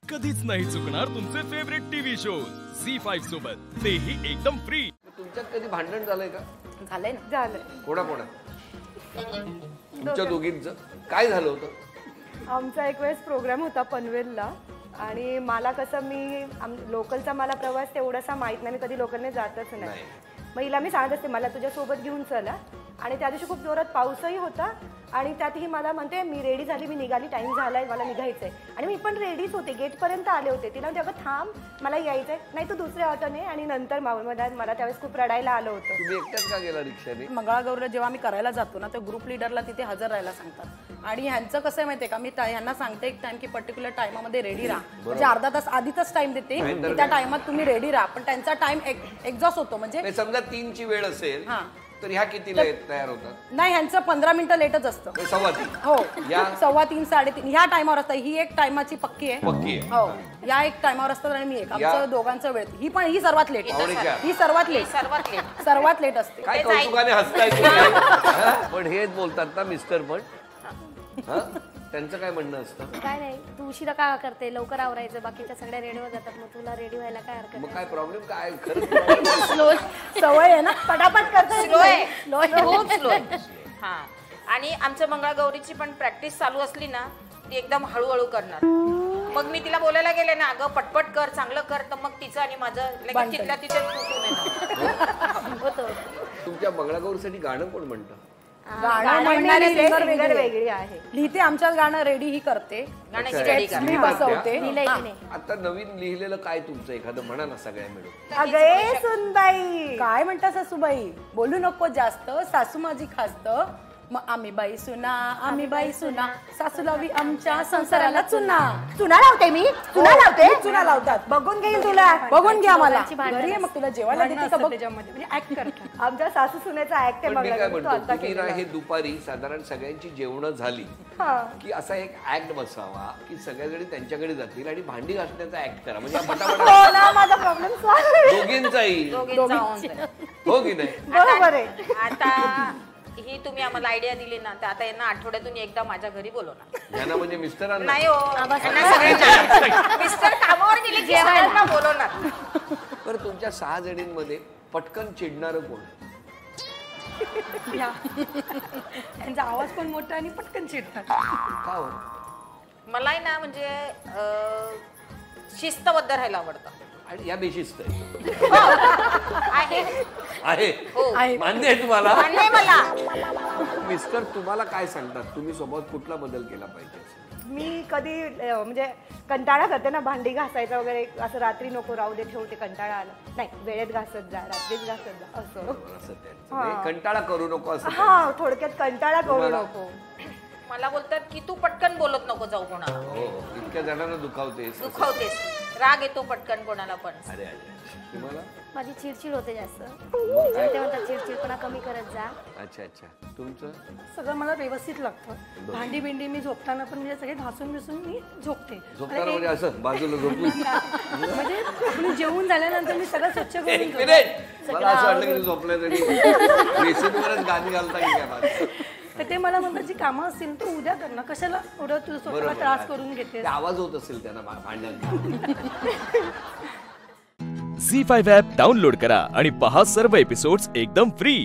कधीच नाही चुकणार तुमचे फेवरेट टीव्ही शोज झी5 सोबत, तेही एकदम फ्री। तुमच्यात कधी भांडण झालंय का? झालंय ना, झालंय। कोणा तुमच्या दोघींचं काय झालं होतं? आमचा एक वेळेस प्रोग्राम होता पनवेलला आणि मला कसं लोकलचा मला प्रवास तेवढासा माहित नाही, मी कधी लोकलने जातच नाही। मग हिला मी सांगत असते मला तुझ्यासोबत घेऊन चला, आणि त्या दिवशी खूप जोरात पाऊसही होता आणि त्यातही मला म्हणते मी रेडी झाली, मी निघाली, टाइम झालाय, मला निघायचंय आणि मी पण रेडीच होते, गेटपर्यंत आले होते। तिला म्हणजे अगं थांब मला यायचंय, नाही तू दुसऱ्या ऑटोने, आणि नंतर मला त्यावेळेस खूप रडायला आलं होतं। तुम्ही एकट्याच का गेला रिक्षाने? मंगळागौर जेव्हा आम्ही करायला जातो ना, तर ग्रुप लिडरला तिथे हजर राहायला सांगतात आणि ह्यांचं कसं आहे माहितीये का, मी ह्यांना सांगते एक टाइम की पर्टिक्युलर टाइममध्ये रेडी राहा, म्हणजे अर्धा तास आधीच टाइम देते की त्या टाइमात तुम्ही रेडी राहा, पण त्यांचा टाइम एक्झॉस्ट होतो। म्हणजे समजा 3ची वेळ असेल तर ह्या कितीला तयार होतात? नाही, ह्यांचं 15 मिनिटं लेटच असतं। 3:15 हो, 3:15 3:30 ह्या टायमावर असतं। ही एक टायमाची पक्की आहे, हो, या एक टायमावर असतात आणि मी एक, आमचं दोघांचं वेळ। ही सर्वात लेट, ही सर्वात लेट असते। काय कौतुकाने हसताय तुम्ही? पण हेच बोलतात ना मिस्टर, पण त्यांचं काय म्हणणं असतं? काय नाही, तू उशिरा का करते, लवकर आवरायचं, बाकीच्या सगळ्या रेडीवर जातात, मग तुला रेडी व्हायला काय हरकत? मग काय प्रॉब्लेम काय? खरंच स्लो सवय आहे ना, पटापट करता, स्लो आहे, खूप स्लो आहे। हा, आणि आमच्या मंगळागौरीची पण प्रॅक्टिस चालू असली ना, ती एकदम हळूहळू करणार। मग मी तिला बोलायला गेले ना, अगं पटपट कर, चांगलं कर, तर मग तिचं आणि माझं लगेच तिथल्या तिथे होतं। तुमच्या मंगळागौरीसाठी गाणं कोण म्हणतं? गाणं म्हणणारी सिंगर वेगळी आहे, लिहिते आमच्या गाणं, रेडी ही करते, मी बसवते। आता नवीन लिहिलेलं काय तुमचं एखादं म्हणा ना सगळ्या मिळून? अगं सुनबाई, काय म्हणता सासूबाई, बोलू नको जास्त, सासू माझी खास्त, मग आम्ही बाई सुना, सासू लावी आमच्या संसाराला चुना। चुना लावते मी, चुना लावते, चुना लावतात, बघून घेईल तुला, बघून घ्या मला घरी आहे, मग तुला जेवायला देते का बघ, म्हणजे ऍक्ट करतात आमच्या सासू सुनेचा ऍक्ट आहे। मी काय म्हणतो, तुम्ही ना हे दुपारी साधारण सगळ्यांची जेवण झाली की असा एक ऍक्ट बसावा की सगळ्याजणी त्यांच्याकडे जातील आणि भांडी घासण्याचा ऍक्ट करा, म्हणजे पटापट माझा प्रॉब्लेम सॉल्व्ह, दोघींचाही, हो की नाही? बरोबर आहे। आता ही तुम्ही आम्हाला आयडिया दिली ना, तर आता यांना आठवड्यातून एकदा माझ्या घरी बोलवणार। यांना म्हणजे मिस्टरांना नाही हो, मिस्टर कामावर गेले की सगळ्यांना बोलवणार। बरं, तुमच्या 6 जणींमध्ये पटकन चिडणारं कोण? त्यांचा आवाज पण मोठा आणि पटकन चिडतात। का हो? मलाही ना म्हणजे शिस्तबद्ध राहायला आवडतं आणि या बेशिस्त आहे, मान्य आहे तुम्हाला? मान्य आहे मला। मिस्टर तुम्हाला काय सांगतात, तुम्ही स्वभावात कुठला बदल केला पाहिजे? मी कधी म्हणजे कंटाळा करते ना भांडी घासायचा वगैरे, असं रात्री नको राहू दे, ठेवते, कंटाळा आला नाही, वेळेत घासत जा, रात्रीच घासत जा, असं कंटाळा करू नको असं। हा, थोडक्यात कंटाळा करू नको। मला बोलतात की तू पटकन बोलत नको जाऊ कोणाला, हो, इतक्या जणांना दुखावतेस, राग येतो पटकन कोणाला पण। अरे तुम्हाला? माझी चिडचिड होते जास्त, ते म्हणतात चिडचिडपणा कमी करत जा। अच्छा अच्छा, तुमचं? सगळं मला व्यवस्थित लागतं, भांडी बिंडी मी झोपताना पण म्हणजे सगळे घासून बिसून मी झोपते। झोपताना म्हणजे असं बाजूला झोपली म्हणजे आपण जेवून झाल्यानंतर मी सगळं स्वच्छ करून मला असं वाटलं की झोपलं तरी बेसिनवरच गाणी घालता की काय? तर ते मला म्हणतात जी कामं असतील तू उद्या कर ना, कशाला एवढं तू स्वतःला त्रास करून घेते? आवाज होत असेल त्यांना भांडण्यात। झी5 ॲप डाउनलोड करा आणि पहा सर्व एपिसोड्स एकदम फ्री।